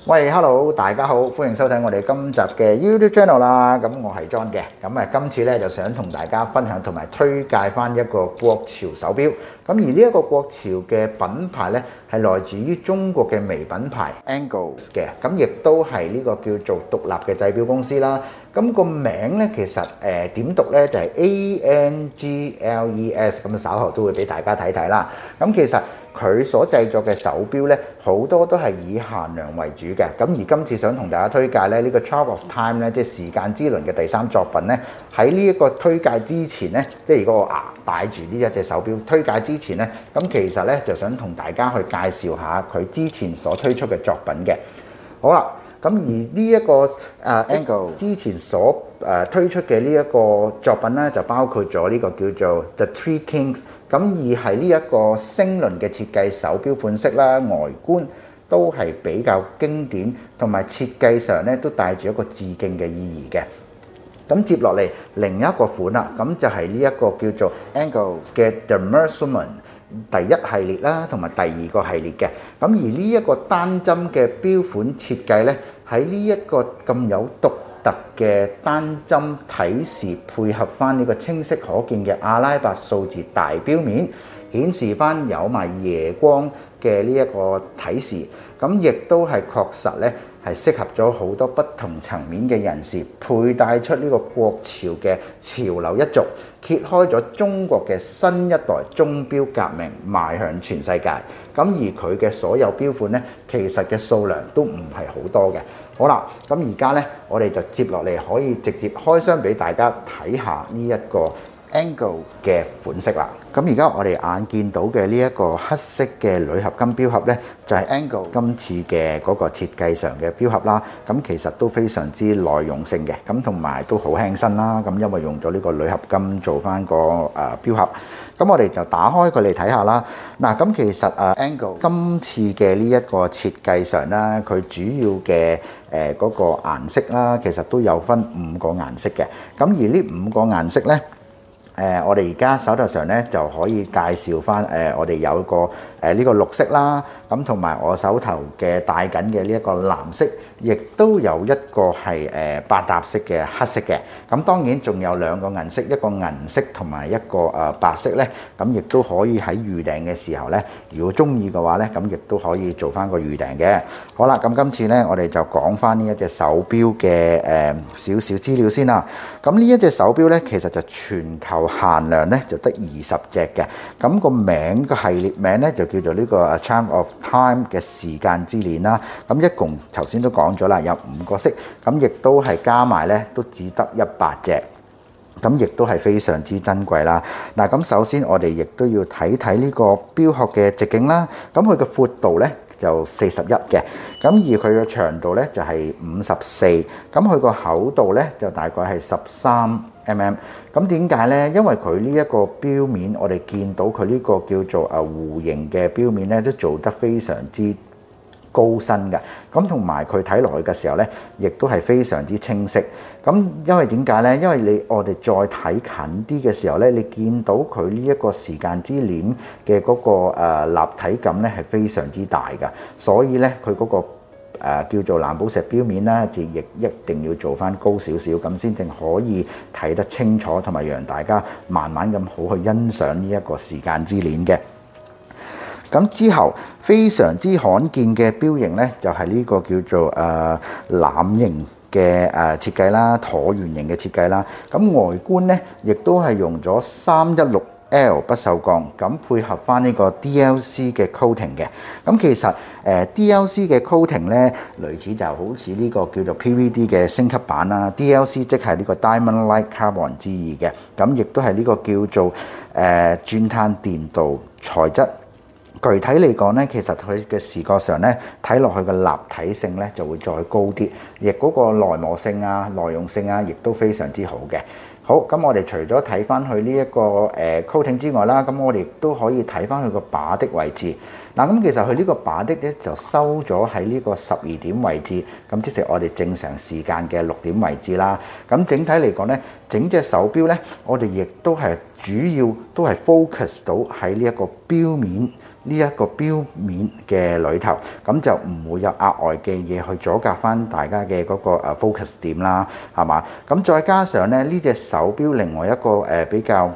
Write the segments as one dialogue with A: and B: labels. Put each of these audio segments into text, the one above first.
A: 喂，Hello，大家好，歡迎收睇我哋今集嘅 YouTube Channel 啦。咁我係 John 嘅，今次咧就想同大家分享同埋推介翻一個國潮手錶。咁而呢一個國潮嘅品牌咧係來自於中國嘅微品牌 Angles 嘅，咁亦都係呢個叫做獨立嘅製錶公司啦。咁個名咧其實點讀咧就係 Angles，咁稍後都會俾大家睇睇啦。咁其實佢所製作嘅手錶咧，好多都係以限量為主嘅。咁而今次想同大家推介咧，呢個 Charm of Time 咧，即係時間之輪嘅第3作品咧，喺呢一個推介之前咧，即係如果我戴住呢一隻手錶推介之前咧，咁其實咧就想同大家去介紹下佢之前所推出嘅作品嘅。好啦。咁而呢一個Angles 之前所推出嘅呢一個作品咧，就包括咗呢個叫做 The Three Kings。咁而係呢一個星輪嘅設計手錶款式啦，外觀都係比較經典，同埋設計上咧都帶住一個致敬嘅意義嘅。咁接落嚟另一個款啦，咁就係呢一個叫做 Angles 嘅 The Measurement。第一系列啦，同埋第2個系列嘅。咁而呢一個單針嘅錶款設計咧，喺呢一個咁有獨特嘅單針提示，配合翻呢個清晰可見嘅阿拉伯數字大錶面，顯示翻有埋夜光嘅呢一個提示。咁亦都係確實咧，係適合咗好多不同層面嘅人士佩戴出呢個國潮嘅潮流一族，揭開咗中國嘅新一代鐘錶革命，邁向全世界。咁而佢嘅所有錶款咧，其實嘅數量都唔係好多嘅。好啦，咁而家咧，我哋就接落嚟可以直接開箱俾大家睇下呢一個 Angles 嘅款式啦。咁而家我哋眼見到嘅呢一個黑色嘅鋁合金錶盒咧，就係 Angles 今次嘅嗰個設計上嘅錶盒啦。咁其實都非常之耐用性嘅，咁同埋都好輕身啦。咁因為用咗呢個鋁合金做翻個錶盒，咁我哋就打開佢嚟睇下啦。嗱，咁其實Angles 今次嘅呢一個設計上啦，佢主要嘅嗰個顏色啦，其實都有分5個顏色嘅。咁而呢5個顏色咧，我哋而家手頭上咧就可以介紹翻我哋有個呢個綠色啦，咁同埋我手頭嘅戴緊嘅呢一個藍色，亦都有一個係百搭色嘅黑色嘅。咁當然仲有2個銀色，一個銀色同埋一個白色咧，咁亦都可以喺預訂嘅時候咧，如果中意嘅話咧，咁亦都可以做翻個預訂嘅。好啦，咁今次咧我哋就講翻呢一隻手錶嘅少少資料先啦。咁呢一隻手錶咧，其實就全球限量咧就得20隻嘅。咁個名個系列名咧就叫做呢個 Charm of Time 嘅時間之鏈啦。咁一共頭先都講咗啦，有5個色，咁亦都係加埋咧都只得100隻，咁亦都係非常之珍貴啦。嗱，咁首先我哋亦都要睇睇呢個錶殼嘅直徑啦。咁佢嘅闊度咧就41嘅，咁而佢嘅長度咧就係54，咁佢個厚度咧就大概係13mm。咁點解咧？因為佢呢一個錶面，我哋見到佢呢個叫做弧形嘅錶面咧，都做得非常之高身嘅，咁同埋佢睇落去嘅時候咧，亦都係非常之清晰。咁因為點解咧？因為我哋再睇近啲嘅時候咧，你見到佢呢一個時間之鏈嘅嗰個立體感咧係非常之大嘅，所以咧佢嗰個叫做藍寶石錶面啦，就亦一定要做翻高少少，咁先正可以睇得清楚，同埋讓大家慢慢咁好去欣賞呢一個時間之鏈嘅。咁之後非常之罕見嘅錶型咧，就係呢個叫做欖形嘅設計啦，橢圓形嘅設計啦。咁外觀咧，亦都係用咗316L 不鏽鋼，咁配合翻呢個 DLC 嘅 coating 嘅。咁其實DLC 嘅 coating 咧，類似就好似呢個叫做 PVD 嘅升級版啦。DLC 即係呢個 Diamond Like Carbon 之意嘅，咁亦都係呢個叫做鑽碳電鍍材質。具體嚟講咧，其實佢嘅視覺上咧，睇落去嘅立體性咧就會再高啲，亦嗰個耐磨性啊、耐用性啊，亦都非常之好嘅。好，咁我哋除咗睇翻佢呢一個coating 之外啦，咁我哋都可以睇翻佢個把的位置。嗱，咁其實佢呢個把的咧就收咗喺呢個12點位置，咁即係我哋正常時間嘅6點位置啦。咁整體嚟講咧，整隻手錶咧，我哋亦都係主要都係 focus 到喺呢一個錶面呢一個錶面嘅裏頭，咁就唔會有額外嘅嘢去阻隔翻大家嘅嗰個focus 點啦，係嘛？咁再加上咧呢隻手錶另外一個比較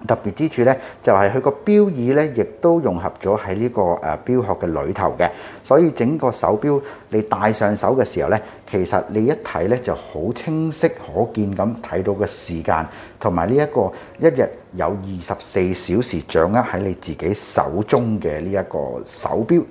A: 特別之處咧，就係佢個錶耳咧，亦都融合咗喺呢個錶殼嘅裏頭嘅，所以整個手錶你戴上手嘅時候咧，其實你一睇咧就好清晰可見咁睇到個時間，同埋呢一個一日有24小時掌握喺你自己手中嘅呢一個手錶。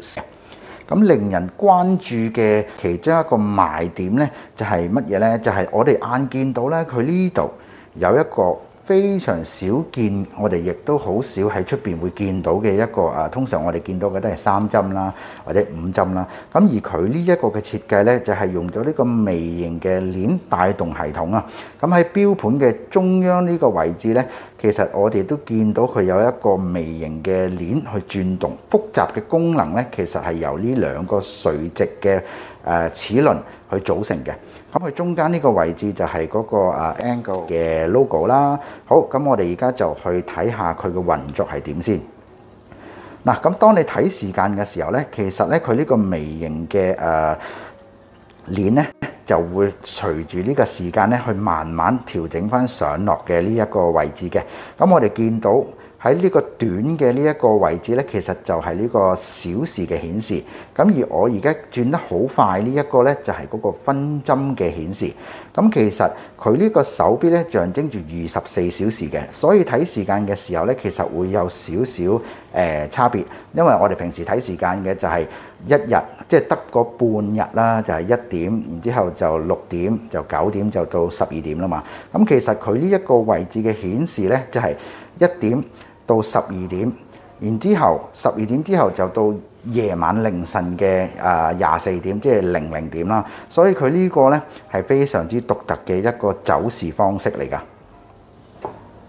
A: 咁令人關注嘅其中一個賣點咧，就係乜嘢咧？就係我哋眼見到咧，佢呢度有一個非常少見，我哋亦都好少喺出邊會見到嘅一個通常我哋見到嘅都係3針啦，或者5針啦。咁而佢呢一個嘅設計呢，就係用咗呢個微型嘅鏈帶動系統啊。咁喺錶盤嘅中央呢個位置呢，其實我哋都見到佢有一個微型嘅鏈去轉動。複雜嘅功能呢，其實係由呢兩個垂直嘅齒輪去組成嘅。咁佢中間呢個位置就係嗰個Angle 嘅 logo 啦。好，咁我哋而家就去睇下佢嘅運作係點先。嗱，咁當你睇時間嘅時候呢，其實呢，佢呢個微型嘅鏈呢，就會隨住呢個時間呢去慢慢調整翻上落嘅呢一個位置嘅。咁我哋見到喺呢個短嘅呢一個位置呢，其實就係呢個小時嘅顯示。咁而我而家轉得好快呢一個呢，就係嗰個分針嘅顯示。咁其實佢呢個手錶呢，象徵住24小時嘅，所以睇時間嘅時候呢，其實會有少少差別。因為我哋平時睇時間嘅就係一日，即係得個半日啦，就係1點，然之後就6點，就9點，就到12點啦嘛。咁其實佢呢一個位置嘅顯示呢，就係1點到12點，然之後12點之後就到夜晚凌晨嘅24點，即係00點啦。所以佢呢個呢係非常之獨特嘅一個走時方式嚟㗎。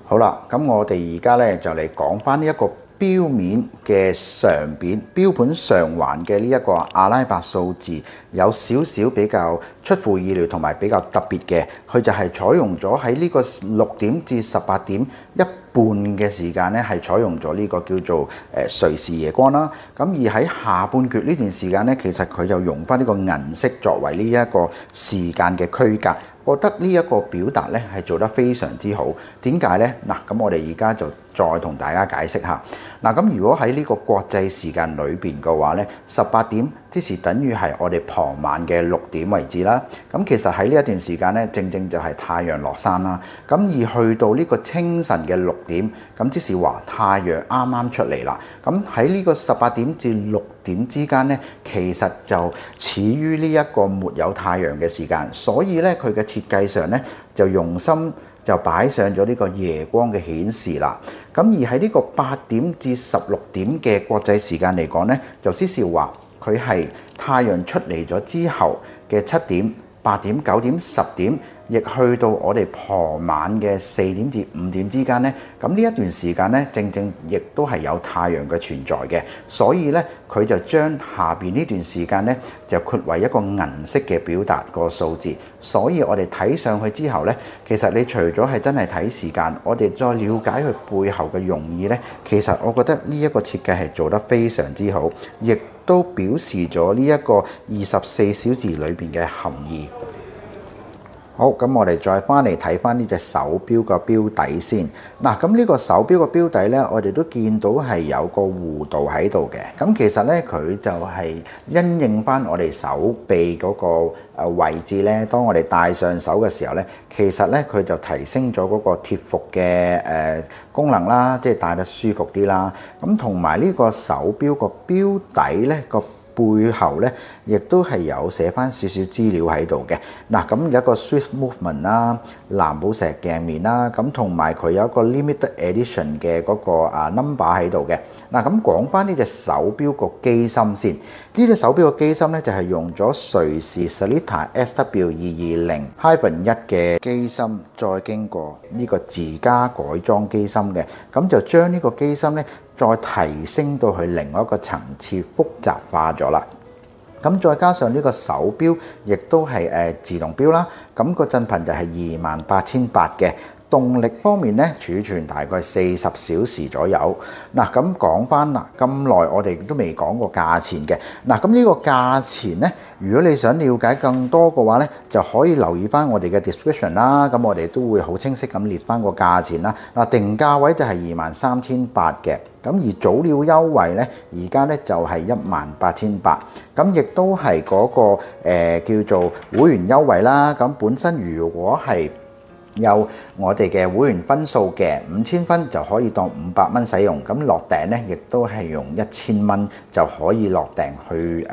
A: 好啦，咁我哋而家呢就嚟講返呢一個錶面嘅上邊，錶盤上環嘅呢一個阿拉伯數字有少少比較出乎意料同埋比較特別嘅，佢就係採用咗喺呢個6點至18點一半嘅時間咧，係採用咗呢個叫做瑞士夜光啦。咁而喺下半橛呢段時間咧，其實佢又用翻呢個銀色作為呢一個時間嘅區隔。覺得呢一個表達咧係做得非常之好。點解呢？嗱，咁我哋而家就再同大家解釋下。嗱，咁如果喺呢個國際時間裏邊嘅話呢，18點即是等於係我哋傍晚嘅6點為止啦。咁其實喺呢一段時間呢，正正就係太陽落山啦。咁而去到呢個清晨嘅6點，咁即是話太陽啱啱出嚟啦。咁喺呢個18點至6點之間呢，其實就似於呢一個沒有太陽嘅時間，所以呢，佢嘅設計上呢，就用心就擺上咗呢個夜光嘅顯示啦。咁而喺呢個8點至16點嘅國際時間嚟講呢，就即是話佢係太陽出嚟咗之後嘅7點、8點、9點、10點，亦去到我哋傍晚嘅4點至5點之間呢。咁呢一段時間呢，正正亦都係有太陽嘅存在嘅，所以呢，佢就將下邊呢段時間呢，就括為一個銀色嘅表達個數字。所以我哋睇上去之後呢，其實你除咗係真係睇時間，我哋再了解佢背後嘅用意呢，其實我覺得呢一個設計係做得非常之好，亦都表示咗呢一個24小時裏邊嘅含義。好，咁我哋再翻嚟睇翻呢隻手錶個錶底先。嗱，咁呢個手錶個錶底呢，我哋都見到係有個弧度喺度嘅。咁其實呢，佢就係因應翻我哋手臂嗰個位置呢。當我哋戴上手嘅時候呢，其實呢，佢就提升咗嗰個貼服嘅功能啦，即係戴得舒服啲啦。咁同埋呢個手錶個錶底呢個背後咧，亦都係有寫翻少少資料喺度嘅。嗱，咁有一個 Swiss Movement 啦、藍寶石鏡面啦，咁同埋佢有一個 Limited Edition 嘅嗰個number 喺度嘅。嗱，咁講翻呢隻手錶個機芯先。呢隻手錶個機芯咧就係用咗瑞士 Sellita SW220-1嘅機芯，再經過呢個自家改裝機芯嘅，咁就將呢個機芯咧再提升到去另外一個層次，複雜化咗啦。咁再加上呢個手錶亦都係自動錶啦，咁個振頻就係28,800嘅。動力方面咧，儲存大概40小時左右。嗱，咁講翻啦，咁耐我哋都未講過價錢嘅。嗱，咁呢個價錢咧，如果你想了解更多嘅話咧，就可以留意翻我哋嘅 description 啦。咁我哋都會好清晰咁列翻個價錢啦。嗱，定價位就係23,800嘅。咁而早鳥優惠咧，而家咧就係18,800。咁亦都係嗰個叫做會員優惠啦。咁本身如果係有我哋嘅會員分數嘅5000分就可以當500蚊使用，咁落訂咧亦都係用1000蚊就可以落訂去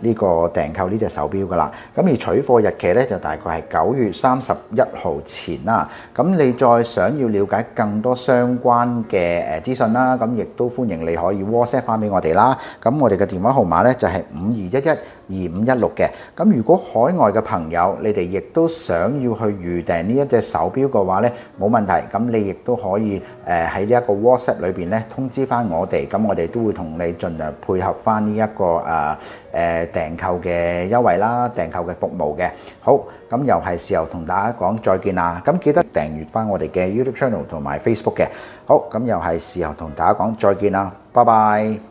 A: 呢個訂購呢隻手錶噶啦。咁而取貨日期咧就大概係9月31號前啦。咁你再想要了解更多相關嘅資訊啦，咁亦都歡迎你可以 WhatsApp 翻俾我哋啦。咁我哋嘅電話號碼咧就係52112516嘅。咁如果海外嘅朋友你哋亦都想要去預訂呢一隻手錶嘅話咧，冇問題，咁你亦都可以喺呢一個 WhatsApp 裏邊咧通知翻我哋，咁我哋都會同你盡量配合翻呢一個訂購嘅優惠啦，訂購嘅服務嘅。好，咁又係時候同大家講再見啦，咁記得訂閱翻我哋嘅 YouTube channel 同埋 Facebook 嘅。好，咁又係時候同大家講再見啦，拜拜。